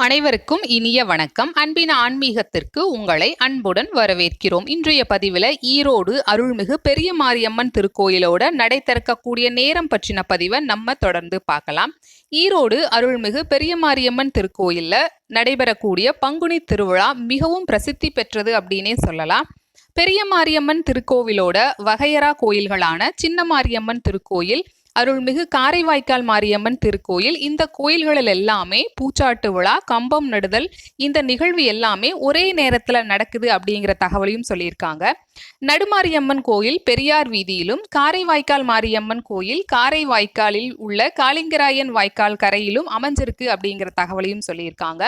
அனைவருக்கும் இனிய வணக்கம். அன்பின் ஆன்மீகத்திற்கு உங்களை அன்புடன் வரவேற்கிறோம். இன்றைய பதிவில் ஈரோடு அருள்மிகு பெரிய மாரியம்மன் திருக்கோயிலோட நடை திறக்கக்கூடிய நேரம் பற்றின பதிவை நம்ம தொடர்ந்து பார்க்கலாம். ஈரோடு அருள்மிகு பெரிய மாரியம்மன் திருக்கோயில்ல நடைபெறக்கூடிய பங்குனி திருவிழா மிகவும் பிரசித்தி பெற்றது அப்படின்னே சொல்லலாம். பெரிய மாரியம்மன் திருக்கோவிலோட வகையறா கோயில்களான சின்ன மாரியம்மன் திருக்கோயில், அருள்மிகு காரைவாய்க்கால் மாரியம்மன் திருக்கோயில், இந்த கோயில்களில் எல்லாமே பூச்சாட்டு விழா, கம்பம் நடுதல், இந்த நிகழ்வு எல்லாமே ஒரே நேரத்துல நடக்குது அப்படிங்கிற தகவலையும் சொல்லியிருக்காங்க. நடுமாரியம்மன் கோயில் பெரியார் வீதியிலும், காரைவாய்க்கால் மாரியம்மன் கோயில் காரைவாய்க்காலில் உள்ள காளிங்கராயன் வாய்க்கால் கரையிலும் அமைஞ்சிருக்கு அப்படிங்கிற தகவலையும் சொல்லியிருக்காங்க.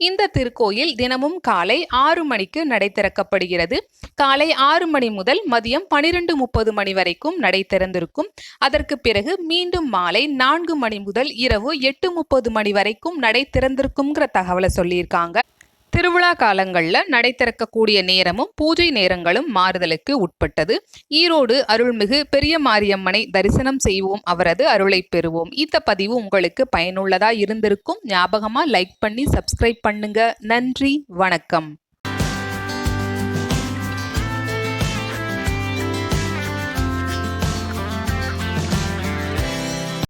இந்த திருக்கோயில் தினமும் காலை 6 மணிக்கு நடை திறக்கப்படுகிறது. காலை 6 மணி முதல் மதியம் 12:30 மணி வரைக்கும் நடை திறந்திருக்கும். அதற்கு பிறகு மீண்டும் மாலை 4 மணி முதல் இரவு 8:30 மணி வரைக்கும் நடை திறந்திருக்கும்ங்கிற தகவலை சொல்லியிருக்காங்க. திருவிழா காலங்களில் நடை திறக்கக்கூடிய நேரமும் பூஜை நேரங்களும் மாறுதலுக்கு உட்பட்டது. ஈரோடு அருள்மிகு பெரிய மாரியம்மனை தரிசனம் செய்வோம், அவரது அருளை பெறுவோம். இந்த பதிவு உங்களுக்கு பயனுள்ளதா இருந்திருக்கும். ஞாபகமா லைக் பண்ணி சப்ஸ்கிரைப் பண்ணுங்க. நன்றி, வணக்கம்.